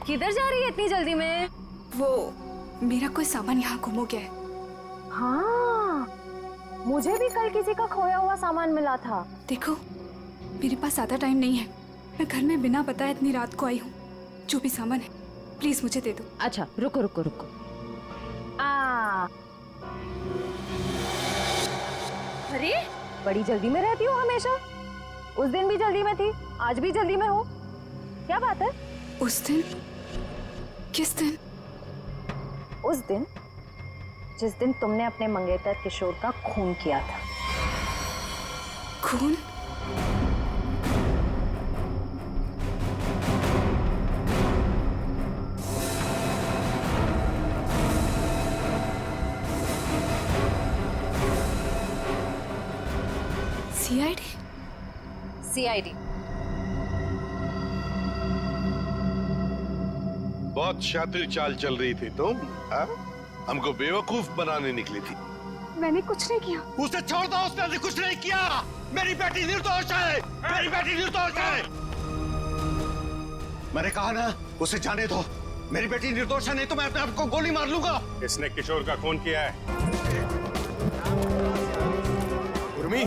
किधर जा रही है इतनी जल्दी में? वो मेरा कोई सामान यहाँ गुम हो गया है। हाँ, मुझे भी कल किसी का खोया हुआ सामान मिला था। देखो, मेरे पास ज्यादा टाइम नहीं है। मैं घर में बिना बताए इतनी रात को आई हूँ। जो भी सामान है प्लीज मुझे दे दो। अच्छा रुको रुको रुको। अरे बड़ी जल्दी में रहती हो हमेशा। उस दिन भी जल्दी में थी, आज भी जल्दी में हो, क्या बात है? उस दिन? किस दिन? उस दिन जिस दिन तुमने अपने मंगेतर किशोर का खून किया था। खून? सीआईडी? सीआईडी। बहुत शातिर चाल चल रही थी तुम, हाँ? हमको बेवकूफ बनाने निकली थी। मैंने कुछ नहीं किया। उसे छोड़ दो, उसने कुछ नहीं किया। मेरी बेटी निर्दोष है, मेरी बेटी निर्दोष है। मैंने कहा ना, उसे जाने दो। मेरी बेटी निर्दोष है, नहीं तो मैं अपने आप को गोली मार लूंगा। इसने किशोर का खून किया है। उर्मी,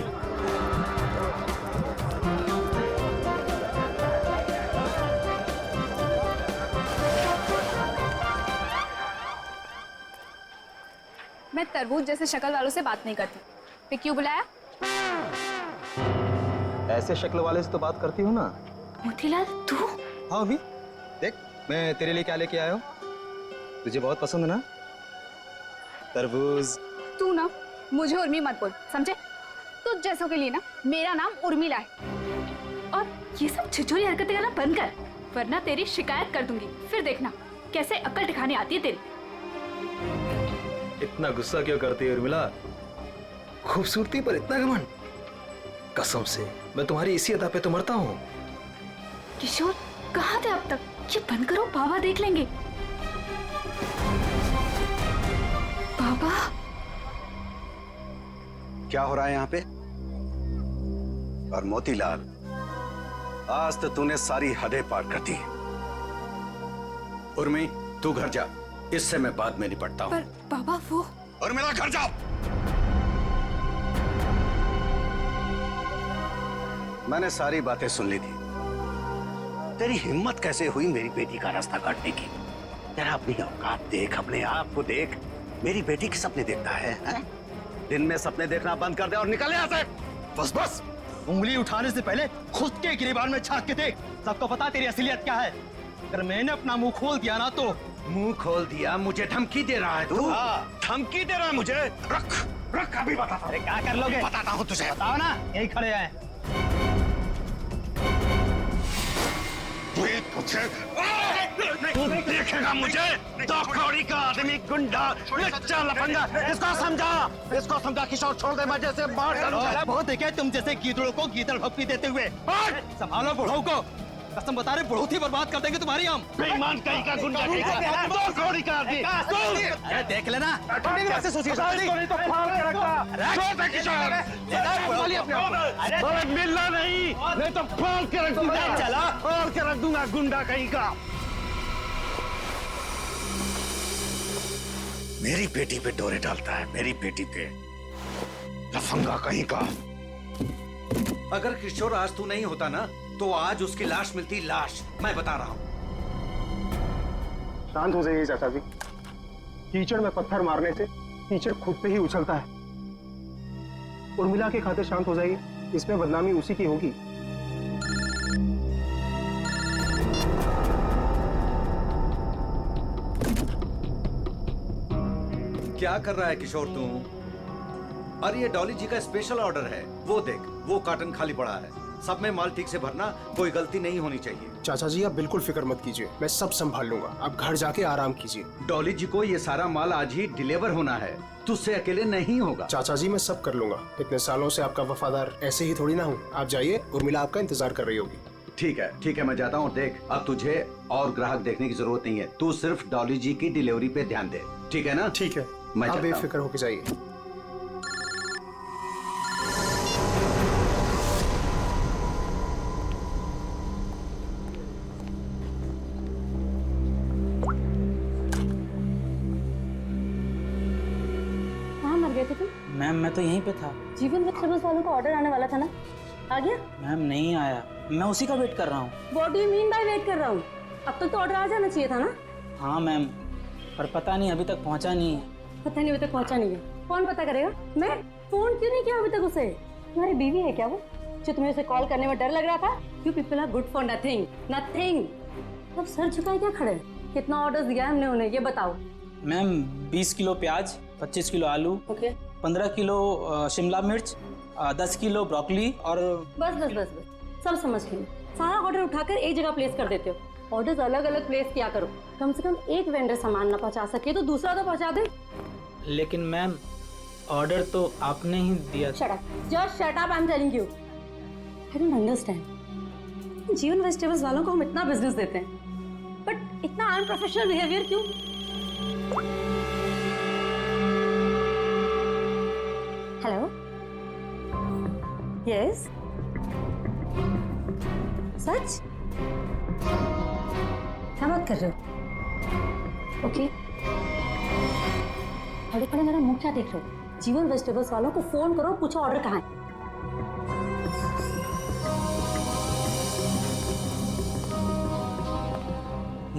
मैं तरबूज जैसे शक्ल वालों से बात नहीं करती। फिर क्यों बुलाया? ऐसे शक्ल वाले से तो बात करती हूँ ना। मोतीलाल तू? हाँ अभी देख, मैं तेरे लिए क्या लेके आया हूँ। तुझे बहुत पसंद है ना तरबूज। तू ना मुझे उर्मी मत बोल, समझे? तुझ जैसों के लिए ना मेरा नाम उर्मिला है। और ये सब छिछोरी हरकतें करना बंद कर, वरना तेरी शिकायत कर दूंगी। फिर देखना कैसे अक्ल ठिकाने आती है तेरी। इतना गुस्सा क्यों करती है उर्मिला? खूबसूरती पर इतना घमंड? कसम से मैं तुम्हारी इसी अदा पे तो मरता हूँ। किशोर कहाँ थे अब तक? ये बंद करो, बाबा देख लेंगे। बाबा क्या हो रहा है यहाँ पे? और मोतीलाल, आज तो तूने सारी हदें पार कर दी। उर्मी, तू घर जा, इससे मैं बाद में निपटता हूँ। पर बाबा वो। और मेरा घर जाओ। मैंने सारी बातें सुन ली थी। तेरी हिम्मत कैसे हुई मेरी बेटी का रास्ता काटने की? तेरा अपनी औकात देख, अपने आप को देख। मेरी बेटी के सपने देखता है? दिन में सपने देखना बंद कर दे और निकल यहाँ से। बस बस, उंगली उठाने से पहले खुद के गिरेबान में झांक के देख। सबको पता तेरी असलियत क्या है। अगर मैंने अपना मुंह खोल दिया ना तो। मुंह खोल दिया? मुझे धमकी दे रहा है तू? धमकी दे रहा है मुझे? रख रख, अभी बताता हूँ। क्या कर लोगे? बताता हूँ तुझे। बताओ ना, यही खड़े हैं। तू देखेगा मुझे। दो कौड़ी का आदमी, गुंडा, लच्चा, लफंगा। इसको समझा किशोर, छोड़ दे, मैं जैसे मार डालूंगा। बहुत देखे तुम जैसे गीदड़ों को गीदड़ भक्ति देते हुए। संभालो बुढ़ऊ को, कसम बता रहे बहुत ही बर्बाद कर देंगे तुम्हारी हम। बेईमान कहीं का, गुंडा कहीं का, दो कौड़ी का आदमी। अरे देख लेना। कैसे सोचिए? मिलना नहीं तो फाड़ के रख दूंगा। चला फाड़ के रख दूंगा, गुंडा कहीं का। मेरी बेटी पे डोरे डालता है, मेरी बेटी पे। लफंगा कहीं का। अगर किशोर आज तू नहीं होता ना तो आज उसकी लाश मिलती। लाश, मैं बता रहा हूँ। शांत हो जाइए चाचा जी। कीचड़ में पत्थर मारने से कीचड़ खुद पे ही उछलता है। उर्मिला के खातिर शांत हो जाइए, इसमें बदनामी उसी की होगी। क्या कर रहा है किशोर तू? अरे ये डॉली जी का स्पेशल ऑर्डर है। वो देख, वो कार्टन खाली पड़ा है। सब में माल ठीक से भरना, कोई गलती नहीं होनी चाहिए। चाचा जी आप बिल्कुल फिक्र मत कीजिए, मैं सब संभाल लूंगा। आप घर जाके आराम कीजिए। डॉली जी को ये सारा माल आज ही डिलीवर होना है, तुझसे अकेले नहीं होगा। चाचा जी मैं सब कर लूंगा। इतने सालों से आपका वफादार ऐसे ही थोड़ी ना हूँ। आप जाइए, उर्मिला आपका इंतजार कर रही होगी। ठीक है, मैं जाता हूँ। देख, अब तुझे और ग्राहक देखने की जरूरत नहीं है। तू सिर्फ डॉली जी की डिलीवरी पे ध्यान दे, ठीक है ना? ठीक है, आप बेफिक्र होके जाइए। मैम मैं तो यहीं पे था। जीवन वेजिटेबल्स वालों का ऑर्डर आने वाला था ना, आ गया? मैम नहीं आया, मैं उसी का वेट कर रहा हूँ। What do you mean by weight कर रहा हूँ? अब तक तो ऑर्डर आ जाना चाहिए था ना। हाँ मैम, पर पता नहीं अभी तक पहुँचा नहीं है। पता नहीं अभी तक पहुंचा नहीं है। कौन पता करेगा? मैं फोन क्यों नहीं किया अभी तक उसे? तुम्हारी बीवी है क्या वो, जो तुम्हें उसे कॉल करने में डर लग रहा था? You people are good for nothing nothing. अब सर झुकाए क्या खड़े? कितना ऑर्डर दिया है हमने उन्हें, ये बताओ। मैम 20 किलो प्याज, 25 किलो आलू, ओके 15 किलो शिमला मिर्च, 10 किलो ब्रोकली और बस बस बस बस सब समझ गई। सारा ऑर्डर उठाकर एक जगह प्लेस कर देते हो। ऑर्डर्स अलग अलग प्लेस किया करो। कम से कम एक वेंडर सामान ना पहुंचा सके तो दूसरा तो पहुंचा दे। लेकिन मैम ऑर्डर तो आपने ही दिया। Shut up, just shut up, I am telling you. I don't understand. जीवन वेजिटेबल्स वालों को हम इतना बिजनेस देते हैं, बट इतना अनप्रोफेशनल बिहेवियर क्यों? हेलो, यस, सच? क्या बात कर रहे हो? ओके, बड़े बड़े मेरा मुंह क्या देख रहे हो? जीवन वेजिटेबल्स वालों को फोन करो, पूछो ऑर्डर कहाँ है।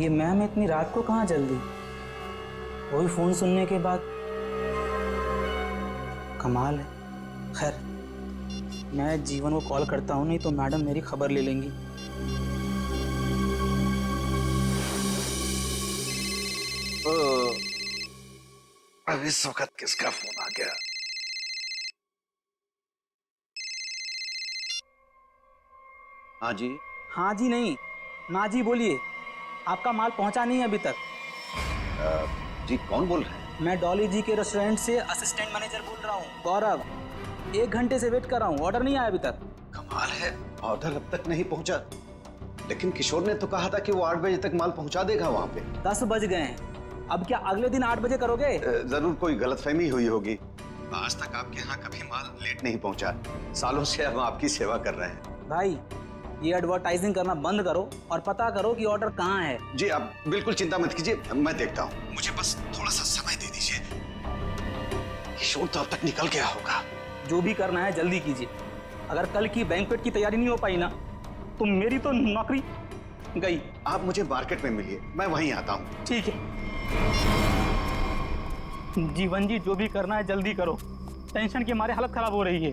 ये मैम इतनी रात को कहाँ जल्दी? वही फोन सुनने के बाद। कमाल है। खैर मैं जीवन को कॉल करता हूँ, नहीं तो मैडम मेरी खबर ले लेंगी। अब इस वक्त किसका फोन आ गया? हाँ जी। हाँ जी नहीं, ना जी बोलिए। आपका माल पहुंचा नहीं है अभी तक। जी कौन बोल रहे हैं? मैं डॉली जी के रेस्टोरेंट से असिस्टेंट मैनेजर बोल रहा हूँ, गौरव। 1 घंटे से वेट कर रहा हूँ, ऑर्डर नहीं आया अभी तक। कमाल है, ऑर्डर अब तक नहीं पहुंचा। लेकिन किशोर ने तो कहा था कि वो 8 बजे तक माल पहुंचा देगा वहाँ पे। 10 बज गए हैं, अब क्या अगले दिन 8 बजे करोगे? जरूर कोई गलतफहमी हुई होगी। आज तक आपके यहाँ कभी माल लेट नहीं पहुंचा। सालों से हम आपकी सेवा कर रहे हैं। भाई ये एडवर्टाइजिंग करना बंद करो और पता करो कि ऑर्डर कहाँ है। जी आप बिल्कुल चिंता मत कीजिए, मैं देखता हूँ। मुझे बस थोड़ा सा समय दे दीजिए। किशोर तो अब तक निकल गया होगा। जो भी करना है जल्दी कीजिए। अगर कल की बैंक्वेट की तैयारी नहीं हो पाई ना, तो मेरी तो नौकरी गई। आप मुझे मार्केट में मिलिए, मैं वहीं आता हूँ। ठीक है जीवन जी, जो भी करना है जल्दी करो। टेंशन के मारे हालत खराब हो रही है।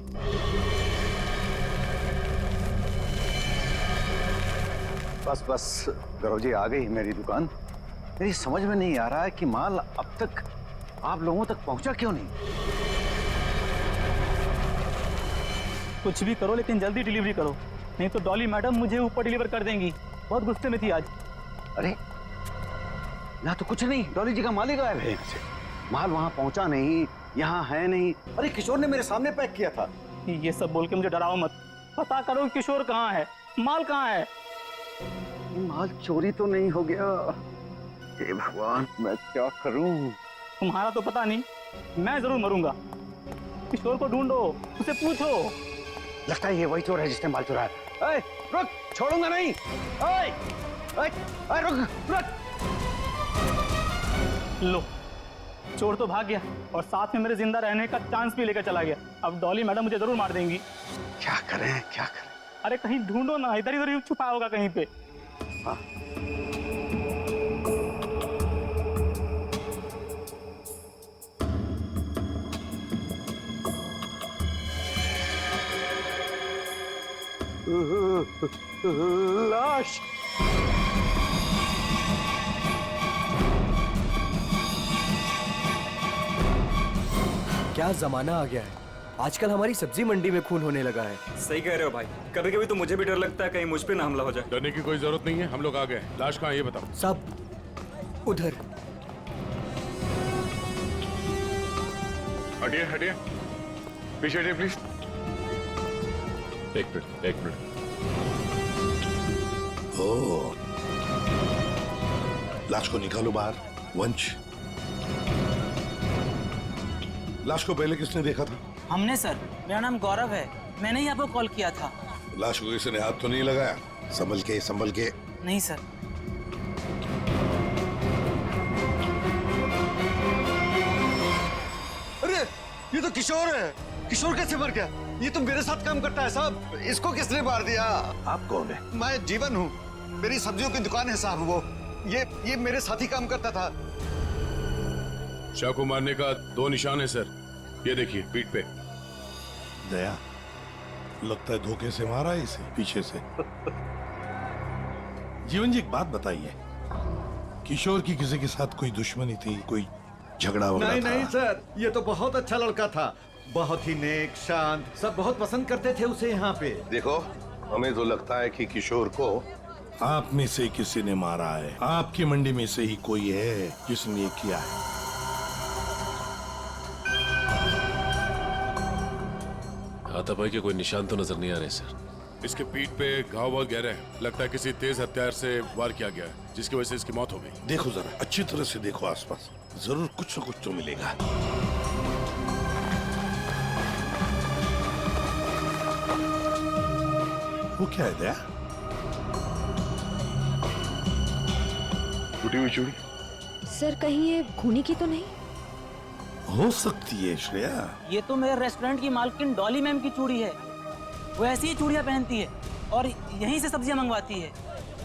बस बस गौरव जी, आ गई मेरी दुकान। मेरी समझ में नहीं आ रहा है कि माल अब तक आप लोगों तक पहुंचा क्यों नहीं। कुछ भी करो लेकिन जल्दी डिलीवरी करो, नहीं तो डॉली मैडम मुझे ऊपर डिलीवर कर देंगी। बहुत गुस्से में थी आज। अरे यहाँ तो कुछ नहीं, डॉली जी का माल ही गायब है यहाँ से। माल वहाँ पहुंचा नहीं, यहाँ है नहीं। अरे किशोर ने मेरे सामने पैक किया था। ये सब बोल के मुझे डराओ मत। पता करो किशोर कहाँ है, माल कहाँ है। माल चोरी तो नहीं हो गया? हे भगवान, मैं क्या करूं? तुम्हारा तो पता नहीं, मैं जरूर मरूंगा। किशोर को ढूंढो, उसे पूछो। लगता है ये वही चोर है जिसने माल चुराया। ऐ, रुक, छोड़ूंगा नहीं। ऐ, ऐ, ऐ, रुक, रुक। लो, चोर तो भाग गया और साथ में मेरे जिंदा रहने का चांस भी लेकर चला गया। अब डॉली मैडम मुझे जरूर मार देंगी। क्या करें, क्या करें? अरे कहीं ढूंढो ना, इधर इधर ही छुपा होगा कहीं पे। हाँ। लाश। क्या जमाना आ गया है, आजकल हमारी सब्जी मंडी में खून होने लगा है। सही कह रहे हो भाई, कभी कभी तो मुझे भी डर लगता है कहीं मुझ पे ना हमला हो जाए। डरने की कोई जरूरत नहीं है, हम लोग आ गए। लाश कहाँ है ये बताओ। सब उधर। हटिए हटिए, पीछे हटिए प्लीज। एक मिनट, एक मिनट। ओह, लाश को निकालो बाहर। वंश, लाश को पहले किसने देखा था? हमने सर, मेरा नाम गौरव है, मैंने ही आपको कॉल किया था। लाश को किसी ने हाथ तो नहीं लगाया? संभल के, संभल के। नहीं सर। अरे ये ये तो किशोर है। किशोर कैसे मर गया? ये तो मेरे साथ काम करता है साहब। इसको किसने मार दिया? आप कौन है? मैं जीवन हूँ। मेरी सब्जियों की दुकान है साहब। वो ये मेरे साथ ही काम करता था। शाह को मारने का 2 निशान है सर, ये देखिए पीठ पे। दया, लगता है धोखे से मारा है इसे पीछे से। जीवन जी एक बात बताइए, किशोर की किसी के साथ कोई दुश्मनी थी, कोई झगड़ा वगैरह नहीं था? नहीं सर, ये तो बहुत अच्छा लड़का था। बहुत ही नेक, शांत, सब बहुत पसंद करते थे उसे यहाँ पे। देखो, हमें तो लगता है कि किशोर को आप में से किसी ने मारा है। आपकी मंडी में से ही कोई है जिसने ये किया है। हाथापाई के कोई निशान तो नजर नहीं आ रहे सर। इसके पीठ पे घाव बहुत गहरे हैं। लगता है किसी तेज हथियार से वार किया गया है, जिसकी वजह से इसकी मौत हो गई। देखो जरा अच्छी तरह से देखो आसपास, जरूर कुछ न कुछ तो मिलेगा। वो क्या है दया? टूटी हुई चूड़ी। सर कहीं ये खूनी की तो नहीं? हो सकती है श्रेया। ये तो मेरे रेस्टोरेंट की मालकिन डॉली मैम की चूड़ी है। वो ऐसी ही चूड़ियां पहनती है और यहीं से सब्जियां मंगवाती है।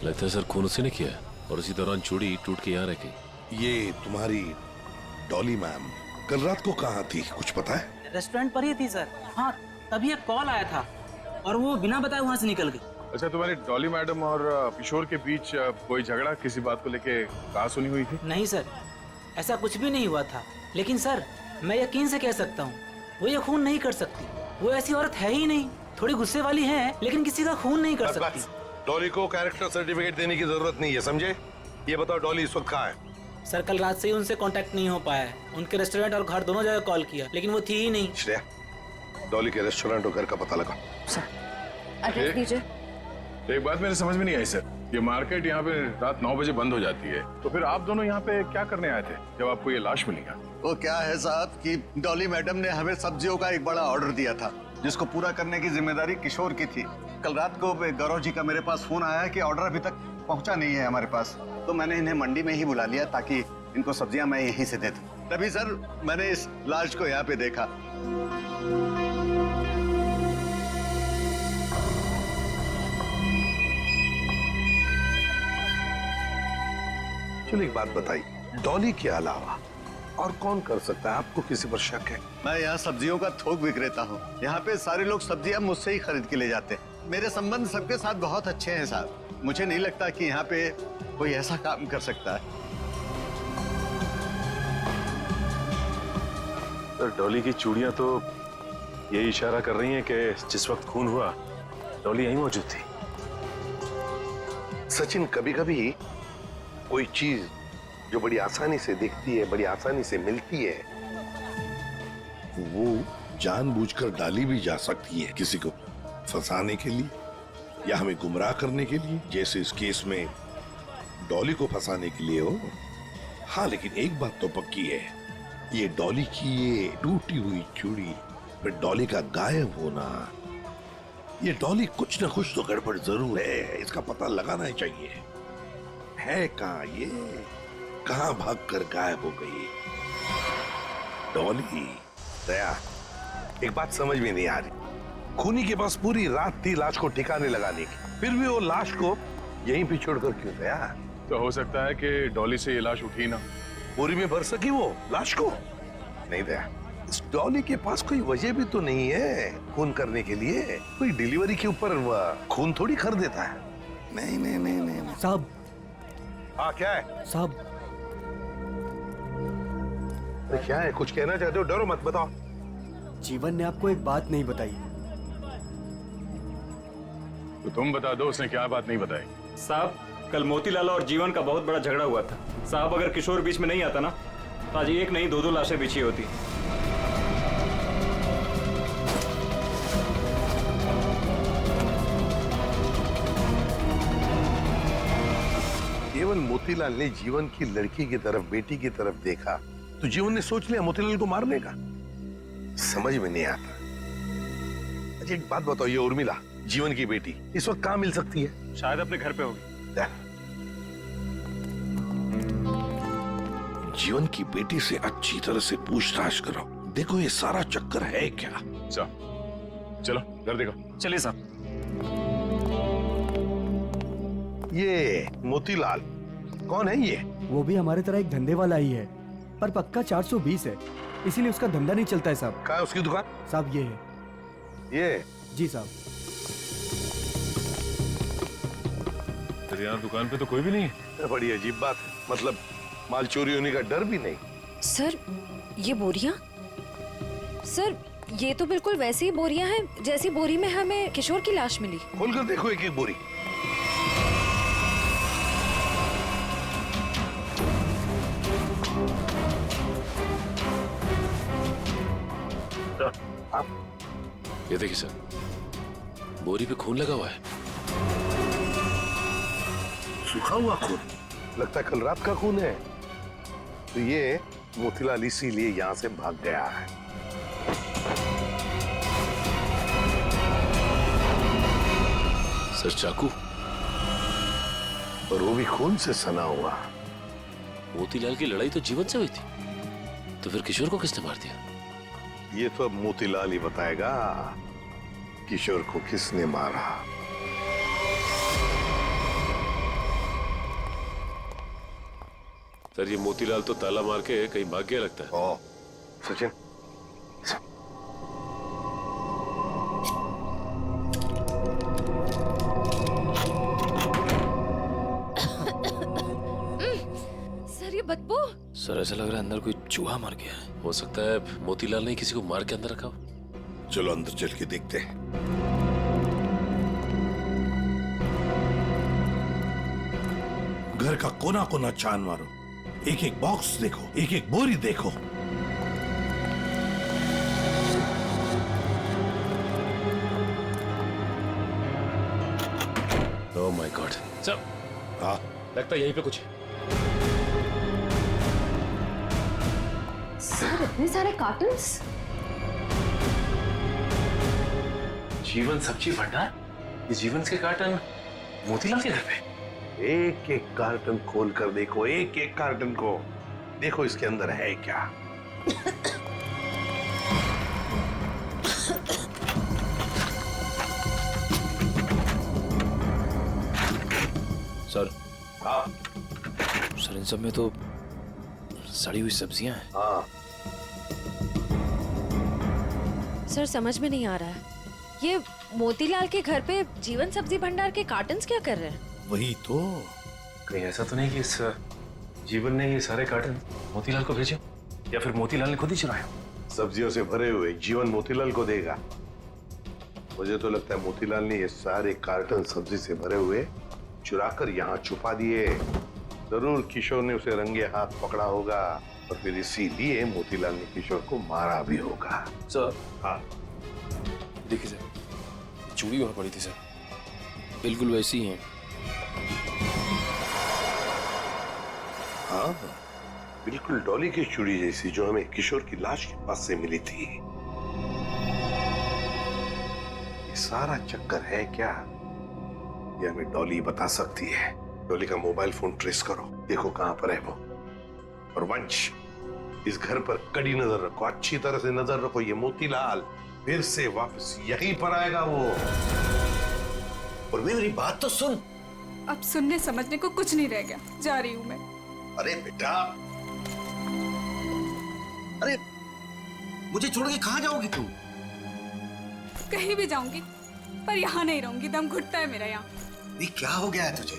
लगता है सर खून उसी ने किया है और उसी दौरान चूड़ी टूट के यहाँ रह गई। ये तुम्हारी डॉली मैम कल रात को कहाँ थी, कुछ पता है? रेस्टोरेंट पर ही थी सर। हाँ, तभी एक कॉल आया था और वो बिना बताए वहाँ से निकल गई। अच्छा, तुम्हारी डॉली मैडम और किशोर के बीच कोई झगड़ा किसी बात को लेके कहा सुनी हुई थी? नहीं सर, ऐसा कुछ भी नहीं हुआ था। लेकिन सर मैं यकीन से कह सकता हूँ वो ये खून नहीं कर सकती। वो ऐसी औरत है ही नहीं। थोड़ी गुस्से वाली है लेकिन किसी का खून नहीं कर सकती। डॉली को कैरेक्टर सर्टिफिकेट देने की जरूरत नहीं है, समझे? ये बताओ डॉली इस वक्त कहाँ है? सर कल रात से ही उनसे कांटेक्ट नहीं हो पाया है। उनके रेस्टोरेंट और घर दोनों जगह कॉल किया लेकिन वो थी ही नहीं। श्रेया, डॉली के रेस्टोरेंट और घर का पता लगा। एड्रेस दीजिए। एक बात मेरे समझ में नहीं आई सर, ये मार्केट यहाँ पे रात 9 बजे बंद हो जाती है, तो फिर आप दोनों यहाँ पे क्या करने आए थे जब आपको ये लाश मिली? वो क्या है साहब कि डॉली मैडम ने हमें सब्जियों का एक बड़ा ऑर्डर दिया था, जिसको पूरा करने की जिम्मेदारी किशोर की थी। कल रात को गौरव जी का मेरे पास फोन आया कि ऑर्डर अभी तक पहुंचा नहीं है हमारे पास, तो मैंने इन्हें मंडी में ही बुला लिया ताकि इनको सब्जियां मैं यहीं से दे दूं। तभी सर मैंने इस लाश को यहाँ पे देखा। चलो एक बात बताइए, डॉली के अलावा और कौन कर सकता है? आपको किसी पर शक है? मैं यहाँ सब्जियों का थोक विक्रेता हूँ। यहाँ पे सारे लोग सब्जियाँ मुझसे ही खरीद के ले जाते हैं। मेरे संबंध सबके साथ बहुत अच्छे हैं साहब। मुझे नहीं लगता कि यहाँ पे कोई ऐसा काम कर सकता है। सर डॉली की चूड़ियां तो यही इशारा कर रही हैं कि जिस वक्त खून हुआ डॉली यहीं मौजूद थी। सचिन, कभी कभी कोई चीज जो बड़ी आसानी से दिखती है, बड़ी आसानी से मिलती है, वो जानबूझकर डाली भी जा सकती है किसी को फंसाने के लिए या हमें गुमराह करने के लिए, जैसे इस केस में डॉली को फंसाने के लिए हो। हाँ, लेकिन एक बात तो पक्की है, ये डॉली की ये टूटी हुई चूड़ी पर डॉली का गायब होना, ये डॉली कुछ ना कुछ तो गड़बड़ जरूर है। इसका पता लगाना ही चाहिए। है कहाँ ये, कहाँ भागकर गायब हो गई डॉली? दया, एक बात समझ में नहीं आ रही, खूनी के पास पूरी रात थी लाश को ठिकाने लगाने की, फिर भी वो लाश को यहीं पे छोड़कर क्यों गया? तो हो सकता है कि डॉली से ये लाश उठी ना, बोरी में भर सकी वो लाश को। नहीं दया, इस डॉली के पास कोई वजह भी तो नहीं है खून करने के लिए। कोई डिलीवरी के ऊपर खून थोड़ी कर देता है। नहीं नहीं नहीं नहीं साहब। हाँ क्या है साहब? अरे क्या है, कुछ कहना चाहते हो? डरो मत, बताओ। जीवन ने आपको एक बात नहीं बताई। तो तुम बता दो उसने क्या बात नहीं बताई। साहब कल मोतीलाल और जीवन का बहुत बड़ा झगड़ा हुआ था। साहब अगर किशोर बीच में नहीं आता ना तो आज एक नहीं 2-2 लाशें बिछी होती। केवल मोतीलाल ने जीवन की लड़की की तरफ, बेटी की तरफ देखा तो जीवन ने सोच लिया मोतीलाल को मारने का। समझ में नहीं आता। अच्छा एक बात बताओ, ये उर्मिला जीवन की बेटी इस वक्त कहाँ मिल सकती है? शायद अपने घर पे होगी। जीवन की बेटी से अच्छी तरह से पूछताछ करो। देखो ये सारा चक्कर है क्या? चलो घर देखो। चलिए साहब। ये मोतीलाल कौन है ये? वो भी हमारे तरह एक धंधे वाला ही है, पर पक्का 420 है, इसीलिए उसका धंधा नहीं चलता है साहब। कहाँ है उसकी दुकान? साहब ये है। ये? जी साहब। तो यहाँ दुकान पे तो कोई भी नहीं है। बड़ी अजीब बात है, मतलब माल चोरी होने का डर भी नहीं। सर ये बोरियां? सर ये तो बिल्कुल वैसी ही बोरियां हैं जैसी बोरी में हमें किशोर की लाश मिली। खोलकर देखो एक एक बोरी। ये देखिए सर, बोरी पे खून लगा हुआ है। सूखा हुआ खून? लगता है कल रात का खून है। तो ये मोतीलाल इसीलिए यहाँ से भाग गया है। सर चाकू, और वो भी खून से सना हुआ। मोतीलाल की लड़ाई तो जीवन से हुई थी, तो फिर किशोर को किसने मार दिया? ये तो अब मोतीलाल ही बताएगा किशोर को किसने मारा। सर ये मोतीलाल तो ताला मार के कहीं भाग गया लगता है। ओ, सचिन सर ये बदबू। सर ऐसा लग रहा है अंदर कोई चूहा मर गया है। हो सकता है मोतीलाल ने किसी को मार के अंदर रखा हो। चलो अंदर चल के देखते हैं। घर का कोना कोना छान मारो, एक एक बॉक्स देखो, एक एक बोरी देखो। Oh my God. सर हाँ लगता है यहीं पे कुछ है। सर इतने सारे कार्टन्स। जीवन सब्जी भंडार? ये जीवन के कार्टन मोतीलाल के घर पे? एक एक कार्टन खोल कर देखो, एक एक कार्टन को देखो, इसके अंदर है क्या। सर हाँ सर इन सब में तो सड़ी हुई सब्जियां हैं। हाँ सर समझ में नहीं आ रहा है, ये मोतीलाल के घर पे जीवन सब्जी भंडार के कार्टन्स क्या कर रहे हैं? वही तो। कहीं ऐसा तो नहीं कि इस जीवन ने ये सारे कार्टन मोतीलाल को भेजे, या फिर मोतीलाल ने खुद ही चुराया? सब्जियों से भरे हुए जीवन मोतीलाल को देगा। मुझे तो लगता है मोतीलाल ने ये सारे कार्टन सब्जी से भरे हुए चुराकर यहाँ छुपा दिए। जरूर किशोर ने उसे रंगे हाथ पकड़ा होगा और फिर इसीलिए मोतीलाल ने किशोर को मारा भी होगा। सर हाँ देखिए सर, चूड़ी वहां पड़ी थी सर, बिल्कुल वैसी ही है। हाँ बिल्कुल डॉली की चूड़ी जैसी जो हमें किशोर की लाश के पास से मिली थी। ये सारा चक्कर है क्या, ये हमें डॉली बता सकती है। डॉली का मोबाइल फोन ट्रेस करो, देखो कहां पर है वो। और वंश, इस घर पर कड़ी नजर रखो, अच्छी तरह से नजर रखो। ये मोतीलाल फिर से वापस यहीं पर आएगा वो। और मेरी बात तो सुन। अब सुनने समझने को कुछ नहीं रह गया, जा रही हूँ मैं। अरे बेटा, अरे मुझे छोड़ के कहाँ जाओगी तुम? कहीं भी जाऊंगी, पर यहाँ नहीं रहूंगी, दम घुटता है मेरा यहाँ। ये क्या हो गया है तुझे?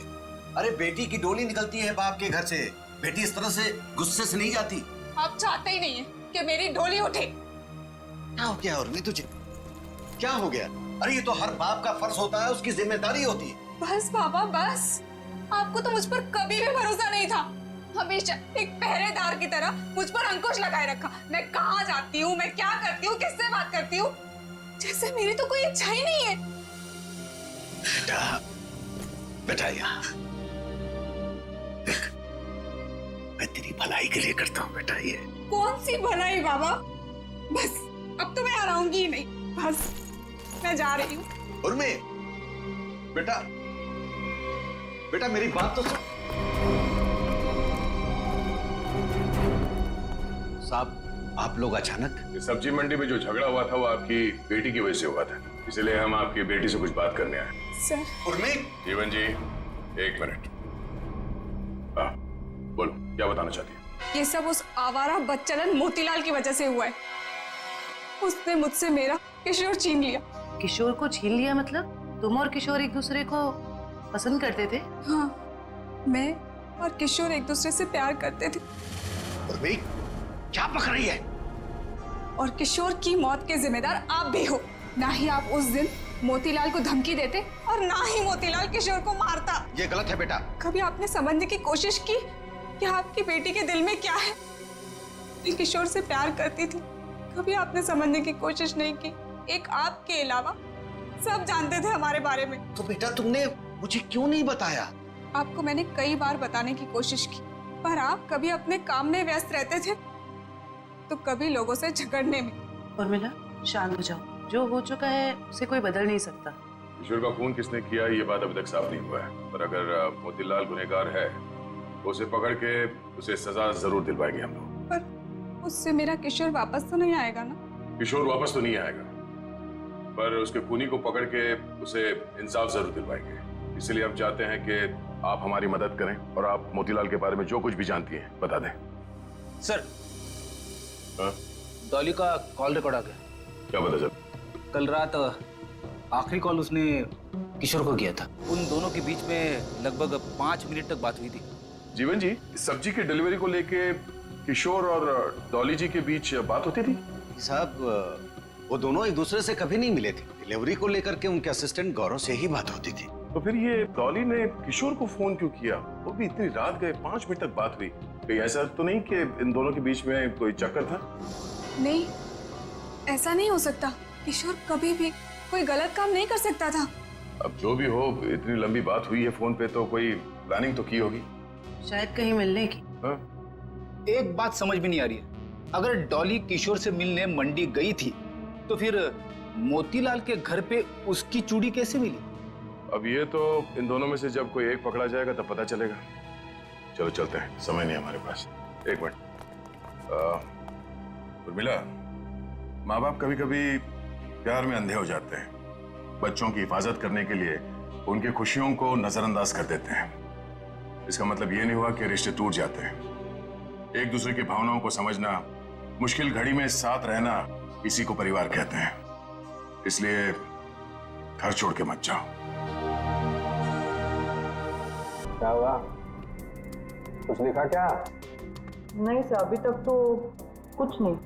अरे बेटी की डोली निकलती है बाप के घर से, बेटी इस तरह से गुस्से से नहीं जाती। आप चाहते ही नहीं है कि मेरी डोली उठे। क्या हो गया उर्मी तुझे? क्या हो गया? अरे ये तो हर बाप का फर्ज होता है, उसकी जिम्मेदारी होती है। बस बाबा बस, आपको तो मुझ पर कभी भी भरोसा नहीं था। हमेशा एक पहरेदार की तरह मुझ पर अंकुश लगाए रखा। मैं कहाँ जाती हूँ, मैं क्या करती हूँ, किससे बात करती हूँ, जैसे मेरी तो कोई इच्छा ही नहीं है। बेटा, बेटा यहाँ देख, मैं तेरी भलाई के लिए करता हूँ बेटा। ये कौन सी भलाई बाबा, बस अब तो मैं आऊंगी ही नहीं, बस मैं जा रही हूँ। उर्मी, बेटा, बेटा मेरी बात तो सुन। साहब आप लोग अचानक? ये सब्जी मंडी में जो झगड़ा हुआ था वो आपकी बेटी की वजह से हुआ था, इसलिए हम आपकी बेटी से कुछ बात करने आए। सर। उर्मी? जीवन जी, एक मिनट। हाँ, बोलो, क्या बताना चाहती है? ये सब उस आवारा बदचलन मोतीलाल की वजह से हुआ है। उसने मुझसे मेरा किशोर छीन लिया। किशोर को छीन लिया मतलब? तुम और किशोर एक दूसरे को पसंद करते थे? हाँ, मैं और किशोर एक दूसरे से प्यार करते थे। उर्मी, क्या पक रही है? और किशोर की मौत के जिम्मेदार आप भी हो। ना ही आप उस दिन मोतीलाल को धमकी देते और ना ही मोतीलाल किशोर को मारता। ये गलत है बेटा। कभी आपने समझने की कोशिश की कि आपकी बेटी के दिल में क्या है? मैं किशोर से प्यार करती थी। कभी आपने समझने की कोशिश नहीं की। एक आपके अलावा सब जानते थे हमारे बारे में। तो बेटा तुमने मुझे क्यों नहीं बताया? आपको मैंने कई बार बताने की कोशिश की, पर आप कभी अपने काम में व्यस्त रहते थे तो कभी लोगों से झगड़ने में। उर्मिला, शांत हो जाओ। जो हो चुका है उसे कोई बदल नहीं सकता। किशोर का खून किसने किया ये बात अभी तक साफ नहीं हुआ है, पर अगर मोतीलाल गुनहगार है तो उसे पकड़ के उसे सजा जरूर दिलवाएंगे हम लोग। पर उससे मेरा किशोर वापस तो नहीं आएगा ना? किशोर वापस तो नहीं आएगा, पर उसके खूनी को पकड़ के उसे इंसाफ जरूर दिलवाएंगे। इसलिए हम चाहते हैं कि आप हमारी मदद करें और आप मोतीलाल के बारे में जो कुछ भी जानती हैं बता दें। सर, हाँ? डॉली का कॉल रिकॉर्ड आ गया। क्या पता चल? कल रात आखिरी कॉल उसने किशोर को किया था। उन दोनों के बीच में लगभग 5 मिनट तक बात हुई थी। जीवन जी, सब्जी की डिलीवरी को लेके किशोर और डॉली जी के बीच बात होती थी? साहब, वो दोनों एक दूसरे से कभी नहीं मिले थे। डिलीवरी को लेकर के उनके असिस्टेंट गौरव से ही बात होती थी। तो फिर ये डॉली ने किशोर को फोन क्यों किया? वो भी इतनी रात गए, 5 मिनट तक बात हुई। कहीं ऐसा तो नहीं कि इन दोनों के बीच में कोई चक्कर था? नहीं, ऐसा नहीं हो सकता। किशोर कभी भी कोई गलत काम नहीं कर सकता था। अब जो भी हो, इतनी लंबी बात हुई है फोन पे तो कोई प्लानिंग तो की होगी। शायद कहीं मिलने की। हाँ? एक बात समझ में नहीं आ रही है। अगर डॉली किशोर से मिलने मंडी गई थी तो फिर मोतीलाल के घर पे उसकी चूड़ी कैसे मिली? अब ये तो इन दोनों में से जब कोई एक पकड़ा जाएगा तब पता चलेगा। चलो चलते हैं, समय नहीं हमारे पास। एक मिनट। उर्मिला, माँ बाप कभी कभी प्यार में अंधे हो जाते हैं। बच्चों की हिफाजत करने के लिए उनकी खुशियों को नजरअंदाज कर देते हैं। इसका मतलब ये नहीं हुआ कि रिश्ते टूट जाते हैं। एक दूसरे की भावनाओं को समझना, मुश्किल घड़ी में साथ रहना, इसी को परिवार कहते हैं। इसलिए घर छोड़ के मत जाओ। क्या हुआ? कुछ लिखा क्या? नहीं सर, अभी तक तो कुछ नहीं।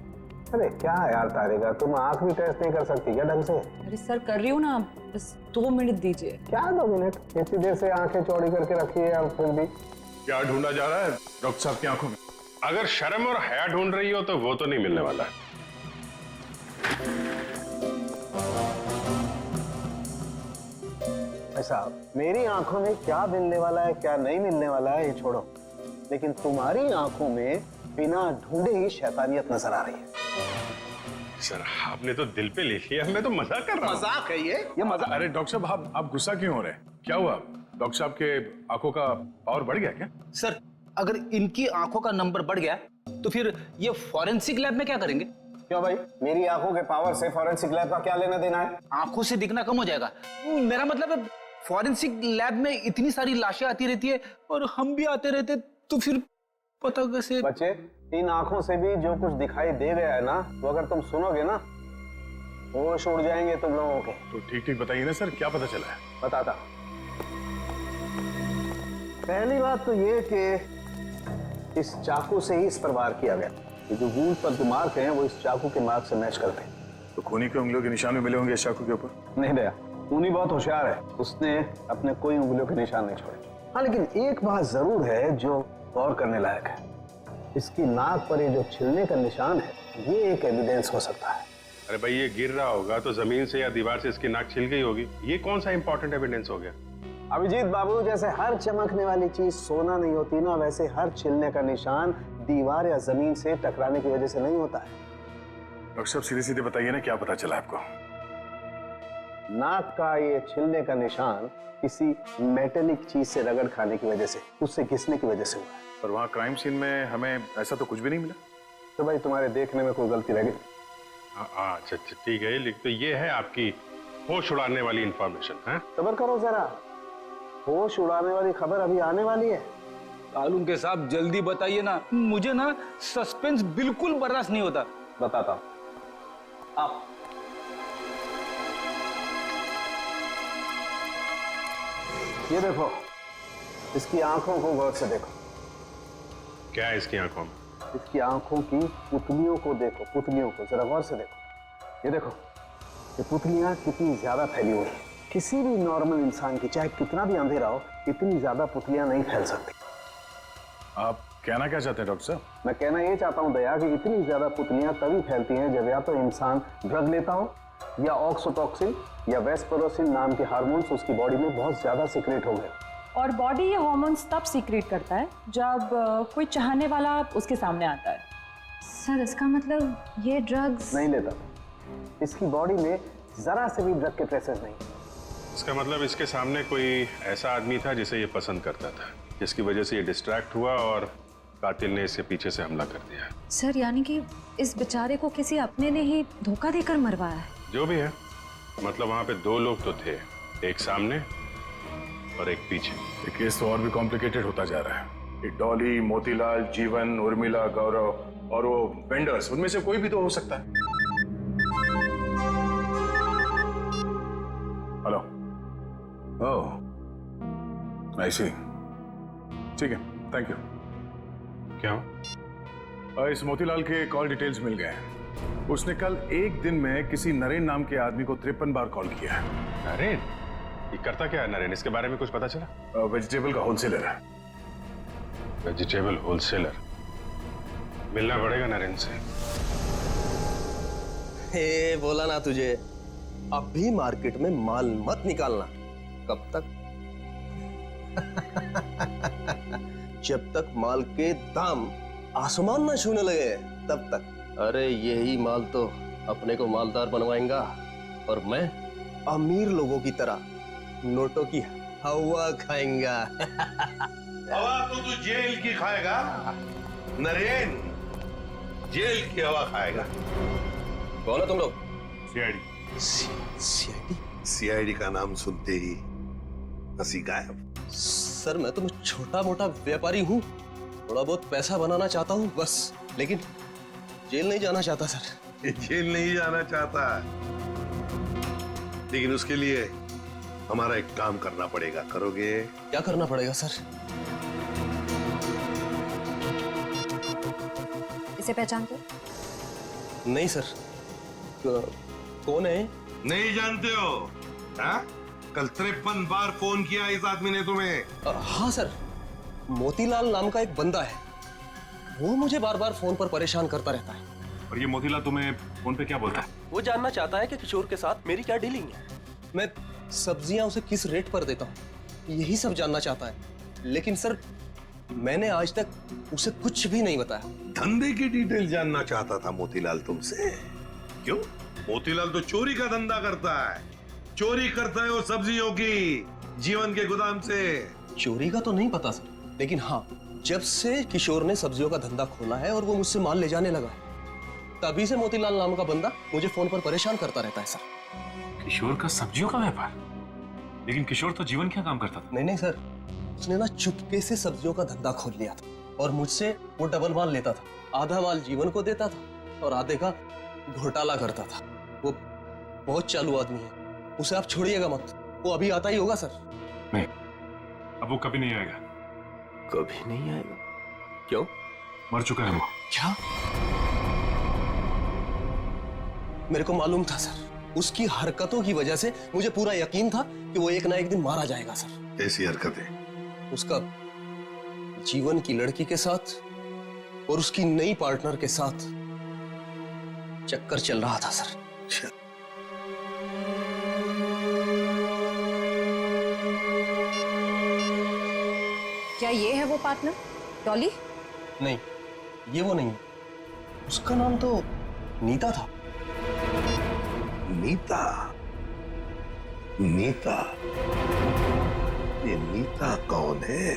अरे क्या यार तारिका, तुम आंख भी टेस्ट नहीं कर सकती क्या ढंग से? अरे सर कर रही हूँ ना, बस 2 मिनट दीजिए। क्या 2 मिनट? इतनी देर से आंखें चौड़ी करके रखी है, अब फिर भी क्या ढूंढा जा रहा है डॉक्टर साहब की आंखों में? अगर शर्म और हया ढूंढ रही हो तो वो तो नहीं मिलने वाला है। साहब, मेरी आंखों में क्या मिलने वाला है क्या नहीं मिलने वाला है ये छोड़ो, लेकिन तुम्हारी आंखों में बिना ढूंढे ही शैतानियत नजर आ रही है। सर, आपने तो दिल पे ले लिया। मैं तो मजाक कर रहा हूँ। मजाक है ये मजाक। अरे डॉक्टर साहब, आप गुस्सा क्यों हो रहे हैं? क्या हुआ? डॉक्टर साहब के आंखों का पावर बढ़ गया क्या? सर, अगर इनकी आंखों का नंबर बढ़ गया तो फिर ये फॉरेंसिक लैब में क्या करेंगे? क्यों भाई, मेरी आंखों के पावर से फॉरेंसिक लैब का क्या लेना देना है? आंखों से दिखना कम हो जाएगा। मेरा मतलब है फॉरेंसिक लैब में इतनी सारी लाशें आती रहती है और हम भी आते रहते, तो फिर पता कैसे? बच्चे, इन आंखों से भी जो कुछ दिखाई दे गया है ना, वो अगर तुम सुनोगे ना, होश उड़ जाएंगे तुम लोगों के। तो ठीक ठीक बताइए ना सर, क्या पता चला है? बताता। पहली बात तो ये कि इस चाकू से ही इस पर वार किया गया। ये जो वूंड पर जो मार्क हैं वो इस चाकू के मार्क से मैच करते हैं। तो खूनी के उंगलियों के निशान भी मिले होंगे इस चाकू के ऊपर? नहीं दया, खूनी बहुत होशियार है, उसने अपने कोई उंगलियों के निशान नहीं छोड़े। हाँ, लेकिन एक बात जरूर है जो गौर करने लायक है। इसकी नाक पर ये जो छिलने का निशान है, ये एक एविडेंस हो सकता है। अरे भाई, ये गिर रहा होगा तो जमीन से या दीवार से इसकी नाक छिल गई होगी। ये कौन सा इंपॉर्टेंट एविडेंस हो गया? अभिजीत बाबू, जैसे हर चमकने वाली चीज सोना नहीं होती ना, वैसे हर छिलने का निशान दीवार या जमीन से टकराने की वजह से नहीं होता है। डॉक्टर साहब, सीधे सीधे बताइए ना, क्या पता चला आपको? नाक का ये छिलने का निशान किसी मेटेलिक चीज से रगड़ खाने की वजह से, उससे घिसने की वजह से हुआ है। पर वहाँ क्राइम सीन में हमें ऐसा तो कुछ भी नहीं मिला। तो भाई तुम्हारे देखने में कोई गलती लगी? अच्छा अच्छा ठीक है, लिख तो ये है आपकी होश उड़ाने वाली इंफॉर्मेशन है। सबर करो जरा, होश उड़ाने वाली खबर अभी आने वाली है। तालुम के साहब जल्दी बताइए ना, मुझे ना सस्पेंस बिल्कुल बर्दाश्त नहीं होता। बताता हूं। आप ये देखो, इसकी आंखों को गौर से देखो। क्या है इसकी आंखों में? इसकी आंखों की पुतलियों को देखो, पुतलियों को जरा गौर से देखो। ये देखो, ये पुतलियां कितनी ज्यादा फैली हुई हैं। किसी भी नॉर्मल इंसान की, चाहे कितना भी अंधेरा हो, इतनी ज्यादा पुतलियां नहीं फैल सकती। आप कहना क्या चाहते हैं डॉक्टर साहब? मैं कहना ये चाहता हूं दया कि इतनी ज्यादा पुतलियां तभी फैलती हैं जब या तो इंसान ड्रग लेता हो, या ऑक्सीटोसिन या वेस्परोसिन नाम के हार्मोन्स उसकी बॉडी में बहुत ज्यादा सीक्रेट हो गए। और बॉडी ये हार्मोन्स तब सीक्रेट करता है जब कोई चाहने वाला उसके सामने आता है। सर इसका मतलब ये ड्रग्स नहीं लेता, इसकी बॉडी में जरा से भी ड्रग के ट्रेसेस नहीं। इसका मतलब इसके सामने कोई ऐसा आदमी था जिसे ये पसंद करता था, जिसकी वजह से ये डिस्ट्रैक्ट हुआ और कातिल ने इससे पीछे से हमला कर दिया। सर यानी कि इस बेचारे को किसी अपने ने ही धोखा देकर मरवाया है। जो भी है, मतलब वहां पे दो लोग तो थे, एक सामने और एक पीछे। ये केस तो और भी कॉम्प्लिकेटेड होता जा रहा है। ये डॉली, मोतीलाल, जीवन, उर्मिला, गौरव और वो वेंडर्स, उनमें से कोई भी तो हो सकता है। हेलो, ओह आई सी, ठीक है, थैंक यू। क्या? इस मोतीलाल के कॉल डिटेल्स मिल गए हैं। उसने कल एक दिन में किसी नरेन नाम के आदमी को 53 बार कॉल किया है। नरेन? ये करता क्या है नरेन? इसके बारे में कुछ पता चला? वेजिटेबल का होलसेलर है। Vegetable wholesaler? मिलना पड़ेगा नरेन से। हे बोला ना तुझे, अभी मार्केट में माल मत निकालना। कब तक? जब तक माल के दाम आसमान ना छूने लगे तब तक। अरे यही माल तो अपने को मालदार बनवाएगा और मैं अमीर लोगों की तरह नोटों की हवा खाएंगा। हवा तो तू जेल की खाएगा नरेन, जेल की हवा खाएगा। कौन है तुम लोग? सीआईडी। सीआईडी? सीआईडी का नाम सुनते ही हंसी गायब। सर मैं तो छोटा मोटा व्यापारी हूँ, थोड़ा बहुत पैसा बनाना चाहता हूँ बस, लेकिन जेल नहीं जाना चाहता सर। जेल नहीं जाना चाहता, लेकिन उसके लिए हमारा एक काम करना पड़ेगा। करोगे? क्या करना पड़ेगा सर? इसे पहचानते? नहीं सर। कौन है? नहीं जानते हो? हाँ? कल 53 बार फोन किया इस आदमी ने तुम्हें। हाँ सर, मोतीलाल नाम का एक बंदा है, वो मुझे बार बार फोन पर परेशान करता रहता है। और ये मोतीलाल तुम्हें फोन पे क्या बोलता है? वो जानना चाहता है कि किशोर के साथ मेरी क्या डीलिंग है, मैं सब्जियां उसे किस रेट पर देता हूँ, यही सब जानना चाहता है। लेकिन सर मैंने आज तक उसे कुछ भी नहीं बताया। धंधे की डिटेल जानना चाहता था मोतीलाल तुमसे? क्यों? मोतीलाल तो चोरी का धंधा करता है। चोरी करता है वो सब्जियों की, जीवन के गोदाम से। चोरी का तो नहीं पता सर, लेकिन हाँ, जब से किशोर ने सब्जियों का धंधा खोला है और वो मुझसे माल ले जाने लगा है, तभी से मोतीलाल नाम का बंदा मुझे फोन पर परेशान करता रहता है सर। किशोर का सब्जियों का व्यापार? लेकिन किशोर तो जीवन क्या काम करता था? नहीं सर, उसने ना चुपके से सब्जियों का धंधा खोल लिया था और मुझसे वो डबल माल लेता था। आधा माल जीवन को देता था और आधे का घोटाला करता था। वो बहुत चालू आदमी है, उसे आप छोड़िएगा मत, वो अभी आता ही होगा सर। नहीं, अब वो कभी नहीं आएगा। कभी नहीं आएगा? क्यों? मर चुका है वो। क्या? मेरे को मालूम था सर, उसकी हरकतों की वजह से मुझे पूरा यकीन था कि वो एक ना एक दिन मारा जाएगा सर। कैसी हरकतें? उसका जीवन की लड़की के साथ और उसकी नई पार्टनर के साथ चक्कर चल रहा था सर। क्या ये है वो पार्टनर डॉली? नहीं, ये वो नहीं, उसका नाम तो नीता था। नीता? नीता? ये नीता कौन है?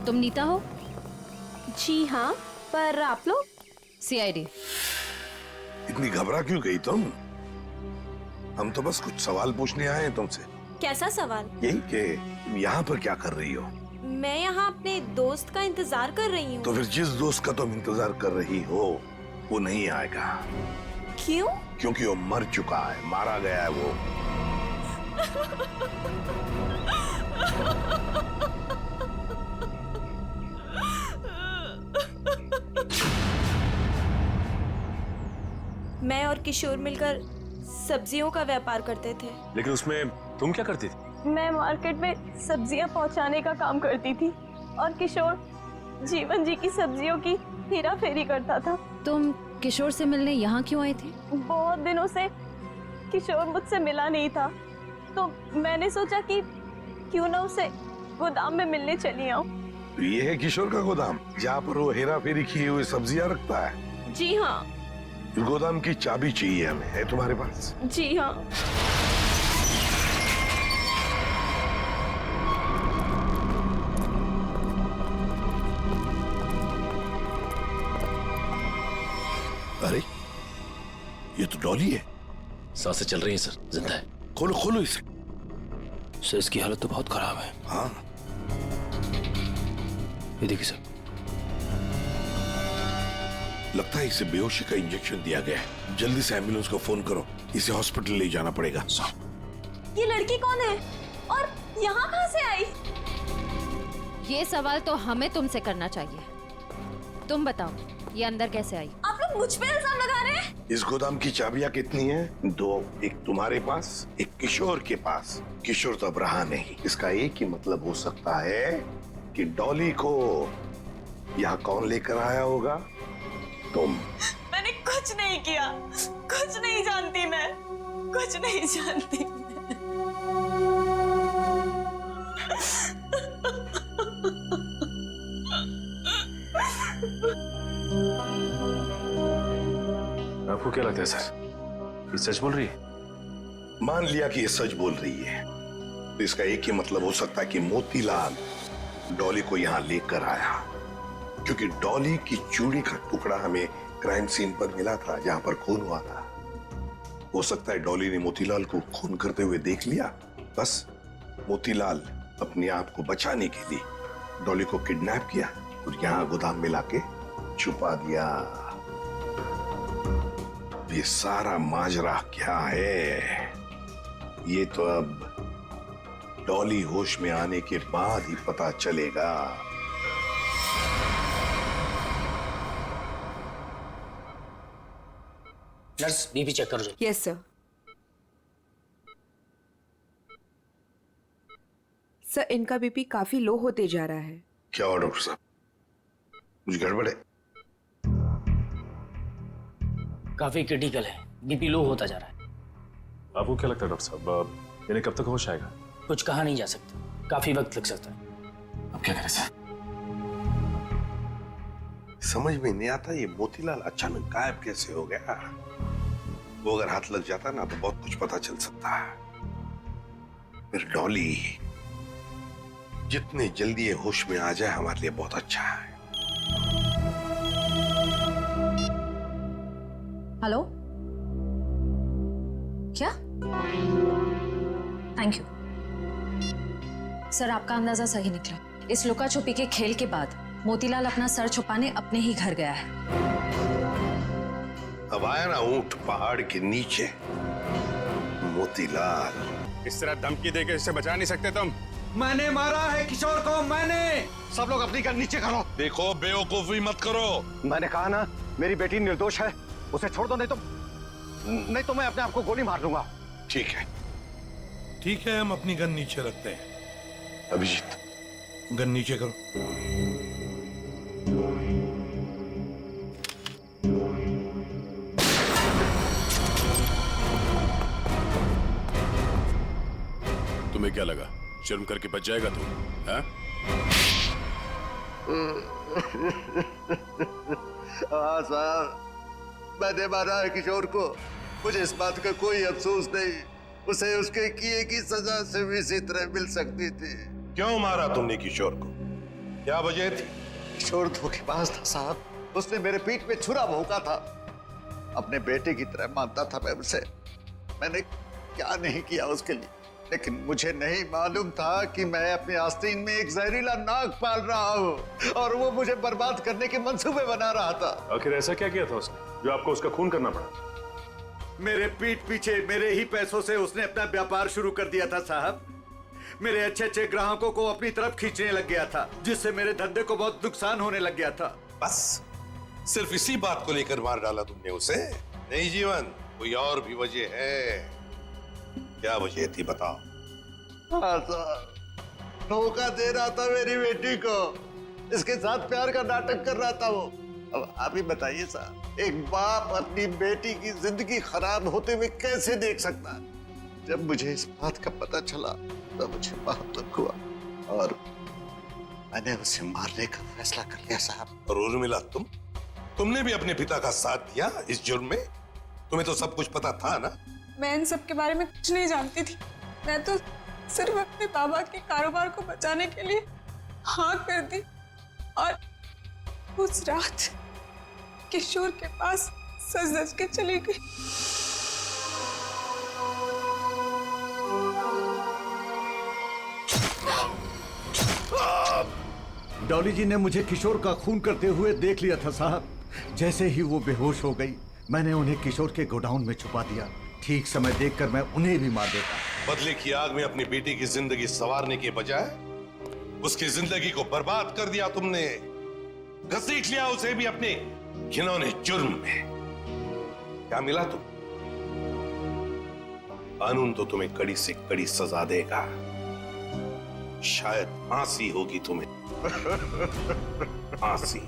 तुम नीता हो? जी हाँ, पर आप लोग? सीआईडी। इतनी घबरा क्यों गई तुम? हम तो बस कुछ सवाल पूछने आए हैं तुमसे। कैसा सवाल? यही कि तुम यहाँ पर क्या कर रही हो? मैं यहाँ अपने दोस्त का इंतजार कर रही हूँ। तो फिर जिस दोस्त का तुम इंतजार कर रही हो वो नहीं आएगा। क्यों? क्योंकि वो मर चुका है, मारा गया है वो। मैं और किशोर मिलकर सब्जियों का व्यापार करते थे। लेकिन उसमें तुम क्या करती थी? मैं मार्केट में सब्जियां पहुंचाने का काम करती थी और किशोर जीवन जी की सब्जियों की हेरा फेरी करता था। तुम किशोर से मिलने यहाँ क्यों आई थी? बहुत दिनों से किशोर मुझसे मिला नहीं था, तो मैंने सोचा कि क्यों ना उसे गोदाम में मिलने चली आऊं। तो ये है किशोर का गोदाम जहाँ पर वो हेरा फेरी किए हुए सब्जियां रखता है? जी हाँ। इस गोदाम की चाबी चाहिए हमें, है तुम्हारे पास? जी हाँ। अरे ये तो डॉली है। सांसें चल रही हैं सर, जिंदा है। खोलो खोलो इसे। सर इसकी हालत तो बहुत खराब है। हाँ ये देखिए सर, लगता है इसे बेहोशी का इंजेक्शन दिया गया है। जल्दी से एम्बुलेंस को फोन करो, इसे हॉस्पिटल ले जाना पड़ेगा। ये लड़की कौन है और यहाँ कहाँ से आई? ये सवाल तो हमें तुमसे करना चाहिए। तुम बताओ, ये अंदर कैसे आई? आप लोग मुझ पे इल्जाम लगा रहे हैं? इस गोदाम की चाबियां कितनी हैं? 2, एक तुम्हारे पास, एक किशोर के पास। किशोर तो अब रहा नहीं। इसका एक ही मतलब हो सकता है कि डॉली को यहाँ कौन लेकर आया होगा? तुम। मैंने कुछ नहीं किया, कुछ नहीं जानती मैं, कुछ नहीं जानती आपको क्या लगता है सर, ये सच बोल रही है? मान लिया कि ये सच बोल रही है, तो इसका एक ही मतलब हो सकता है कि मोतीलाल डॉली को यहाँ लेकर आया, क्योंकि डॉली की चूड़ी का टुकड़ा हमें क्राइम सीन पर मिला था जहां पर खून हुआ था। हो सकता है डॉली ने मोतीलाल को खून करते हुए देख लिया। बस मोतीलाल अपने आप को बचाने के लिए डॉली को किडनैप किया और यहाँ गोदाम में लाके छुपा दिया। ये सारा माजरा क्या है? ये तो अब डॉली होश में आने के बाद ही पता चलेगा। नर्स, बीपी चेक करो। Yes sir. सर, इनका बीपी काफी लो होते जा रहा है। क्या हुआ डॉक्टर साहब, कुछ गड़बड़ है? काफी क्रिटिकल है, बीपी लो होता जा रहा है। आपको क्या लगता है डॉक्टर साहब, इन्हें कब तक होश आएगा? कुछ कहा नहीं जा सकता, काफी वक्त लग सकता है। अब क्या करें सर? समझ में नहीं आता ये मोतीलाल अचानक गायब कैसे हो गया। वो अगर हाथ लग जाता ना तो बहुत कुछ पता चल सकता है। फिर डॉली जितने जल्दी ये होश में आ जाए हमारे लिए बहुत अच्छा है। हेलो, क्या? थैंक यू सर, आपका अंदाजा सही निकला। इस लुका छुपी के खेल के बाद मोतीलाल अपना सर छुपाने अपने ही घर गया है। अब आया ना ऊंट पहाड़ के नीचे। मोतीलाल इस तरह धमकी देके इससे बचा नहीं सकते तुम। मैंने मारा है किशोर को, मैंने। सब लोग अपनी गन नीचे करो। देखो बेवकूफी मत करो। मैंने कहा ना मेरी बेटी निर्दोष है, उसे छोड़ दो, नहीं तो मैं अपने आप को गोली मार दूंगा। ठीक है, ठीक है, हम अपनी गन नीचे रखते हैं। अभिजीत, गन नीचे करो। तुम्हें क्या लगा शर्म करके बच जाएगा तू? हाँ साहब, मैंने मारा है किशोर को, मुझे इस बात का कोई अफसोस नहीं। उसे उसके किए की सजा से भी इसी तरह मिल सकती थी। क्यों मारा तुमने किशोर को? क्या वजह थी? किशोर धोखेबाज था साहब। उसने मेरे पीठ पे छुरा भोंका था। अपने बेटे की तरह मानता था मैं उसे। मैंने क्या नहीं किया उसके लिए, लेकिन मुझे नहीं मालूम था कि मैं अपने आस्तीन में एक जहरीला नाग पाल रहा हूँ और वो मुझे बर्बाद करने के मंसूबे बना रहा था। आखिर ऐसा क्या किया था उसने जो आपको उसका खून करना पड़ा? मेरे पीठ पीछे मेरे ही पैसों से उसने अपना व्यापार शुरू कर दिया था साहब। मेरे अच्छे अच्छे ग्राहकों को अपनी तरफ खींचने लग गया था, जिससे मेरे धंधे को बहुत नुकसान होने लग गया था। बस सिर्फ इसी बात को लेकर मार डाला तुमने उसे? नहीं जीवन, कोई और भी वजह है? क्या वजह थी बताओ? हाँ साहब, धोखा दे रहा था मेरी बेटी को। इसके साथ प्यार का नाटक कर रहा था वो। अब आप ही बताइए साहब, एक बाप अपनी बेटी की जिंदगी खराब होते हुए कैसे देख सकता है? जब मुझे इस बात का पता चला तो मुझे बहुत दुख हुआ और मैंने उसे मारने का फैसला कर लिया साहब। और उर्मिला, तुमने भी अपने पिता का साथ दिया इस जुर्म में? तुम्हें तो सब कुछ पता था ना? मैं इन सब के बारे में कुछ नहीं जानती थी। मैं तो सिर्फ अपने बाबा के कारोबार को बचाने के लिए हाँ कर दी और उस रात किशोर के पास सज धज के चली गई। डॉली जी ने मुझे किशोर का खून करते हुए देख लिया था साहब। जैसे ही वो बेहोश हो गई, मैंने उन्हें किशोर के गोडाउन में छुपा दिया। ठीक समय देखकर मैं उन्हें भी मार देता। बदले की आग में अपनी बेटी की जिंदगी संवारने के बजाय उसकी जिंदगी को बर्बाद कर दिया तुमने। घसीट लिया उसे भी अपने घिनौने जुर्म में। क्या मिला तुम? कानून तो तुम्हें कड़ी से कड़ी सजा देगा। शायद फांसी होगी तुम्हें। फांसी।